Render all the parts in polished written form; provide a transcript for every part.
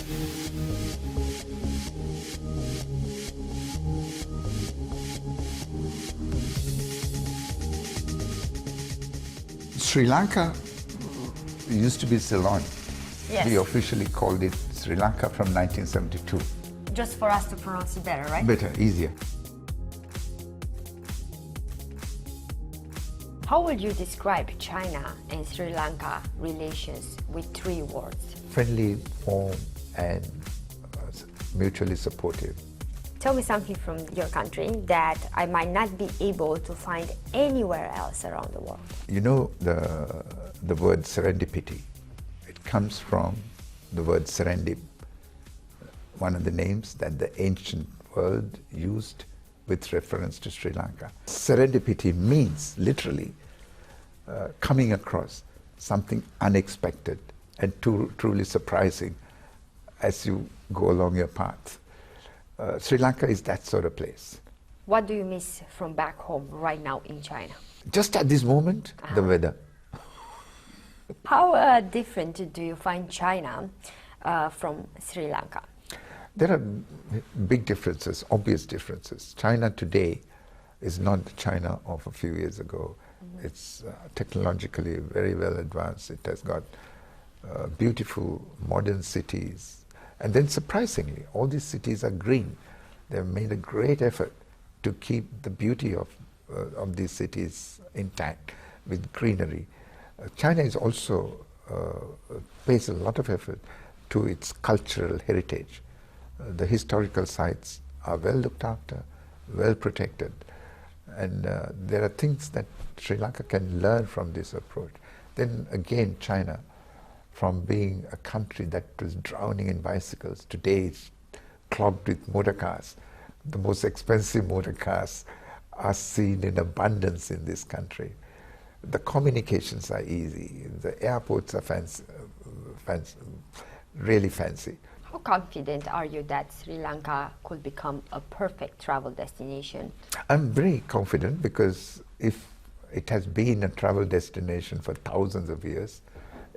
Sri Lanka used to be Ceylon. Yes. We officially called it Sri Lanka from 1972. Just for us to pronounce it better, right? Better, easier. How would you describe China and Sri Lanka relations with 3 words? Friendly, warm, and mutually supportive. Tell me something from your country that I might not be able to find anywhere else around the world. You know the word serendipity. It comes from the word serendip, one of the names that the ancient world used with reference to Sri Lanka. Serendipity means literally coming across something unexpected and truly surprising as you go along your path. Sri Lanka is that sort of place. What do you miss from back home right now in China? Just at this moment, the weather. How different do you find China from Sri Lanka? There are big differences, obvious differences. China today is not the China of a few years ago. Mm-hmm. It's technologically very well advanced. It has got beautiful modern cities. And then surprisingly, all these cities are green. They've made a great effort to keep the beauty of these cities intact with greenery. China is also pays a lot of effort to its cultural heritage. The historical sites are well looked after, well protected, and there are things that Sri Lanka can learn from this approach. Then again, China, from being a country that was drowning in bicycles, today it's clogged with motor cars. The most expensive motor cars are seen in abundance in this country. The communications are easy. The airports are fancy, really fancy. How confident are you that Sri Lanka could become a perfect travel destination? I'm very confident because if it has been a travel destination for thousands of years,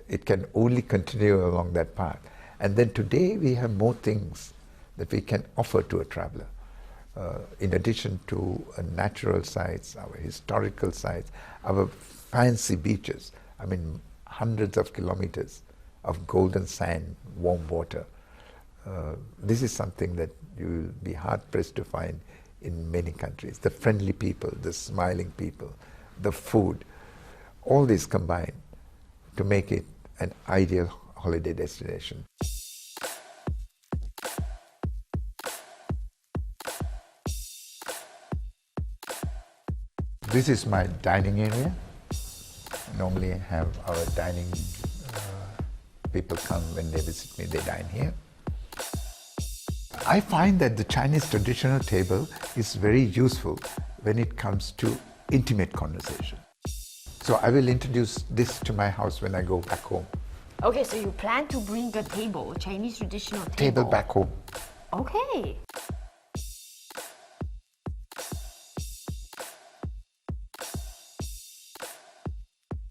it can only continue along that path. And then today we have more things that we can offer to a traveler. In addition to natural sites, our historical sites, our fancy beaches. I mean, hundreds of kilometers of golden sand, warm water. This is something that you will be hard-pressed to find in many countries. The friendly people, the smiling people, the food, all this combined to make it an ideal holiday destination. This is my dining area. Normally I have our dining, people come when they visit me, they dine here. I find that the Chinese traditional table is very useful when it comes to intimate conversation. So I will introduce this to my house when I go back home. Okay, so you plan to bring a table, Chinese traditional table? Table back home. Okay.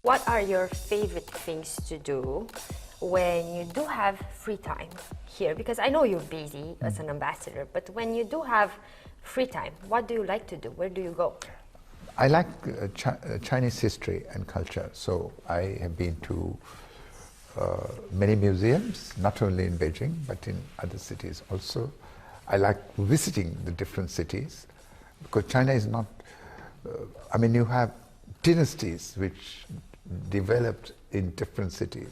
What are your favorite things to do when you do have free time here? Because I know you're busy as an ambassador, but when you do have free time, what do you like to do? Where do you go? I like Chinese history and culture, so I have been to many museums, not only in Beijing, but in other cities also. I like visiting the different cities, because China is not, I mean, you have dynasties which developed in different cities,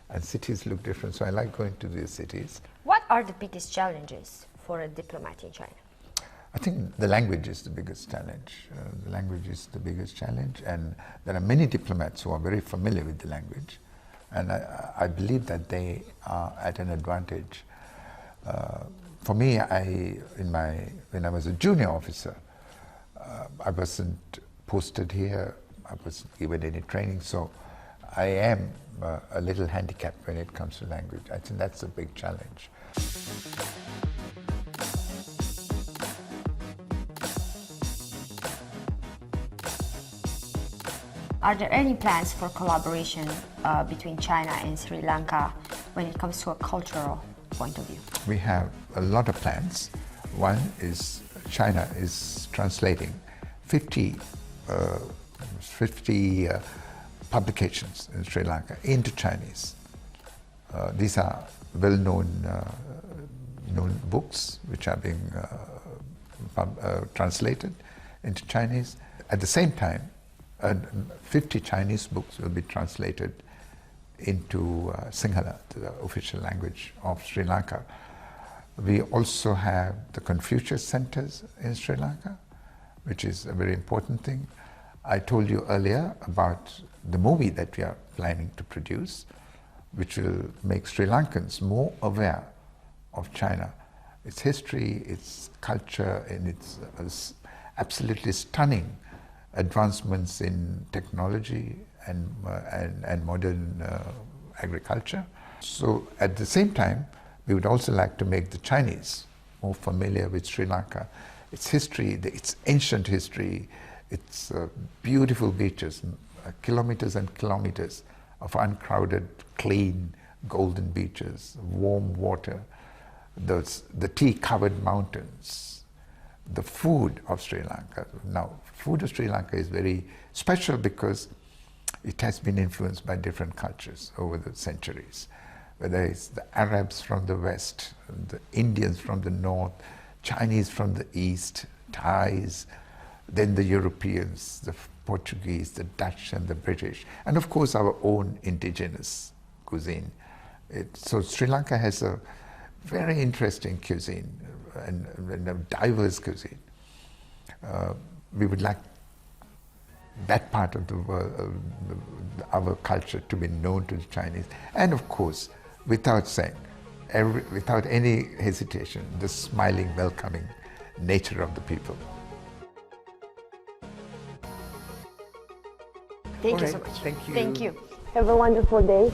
and cities look different, so I like going to these cities. What are the biggest challenges for a diplomat in China? I think the language is the biggest challenge. The language is the biggest challenge, and there are many diplomats who are very familiar with the language, and I believe that they are at an advantage. For me, when I was a junior officer, I wasn't posted here, I wasn't given any training, so I am a little handicapped when it comes to language. I think that's a big challenge. Are there any plans for collaboration between China and Sri Lanka when it comes to a cultural point of view? We have a lot of plans. One is China is translating 50 publications in Sri Lanka into Chinese. These are well-known known books which are being translated into Chinese. At the same time, 50 Chinese books will be translated into Sinhala, the official language of Sri Lanka. We also have the Confucius centers in Sri Lanka, which is a very important thing. I told you earlier about the movie that we are planning to produce, which will make Sri Lankans more aware of China, its history, its culture, and its absolutely stunning advancements in technology and modern agriculture. So at the same time, we would also like to make the Chinese more familiar with Sri Lanka, its history, its ancient history, its beautiful beaches, kilometers and kilometers of uncrowded, clean, golden beaches, warm water, the tea-covered mountains, the food of Sri Lanka. Now, food of Sri Lanka is very special because it has been influenced by different cultures over the centuries, whether it's the Arabs from the west, the Indians from the north, Chinese from the east, Thais, then the Europeans, the Portuguese, the Dutch and the British, and of course our own indigenous cuisine. So Sri Lanka has a very interesting cuisine and a diverse cuisine. We would like that part of the world, our culture, to be known to the Chinese, and of course, without saying, without any hesitation, the smiling, welcoming nature of the people. Thank you so much. Thank you. Thank you. Have a wonderful day.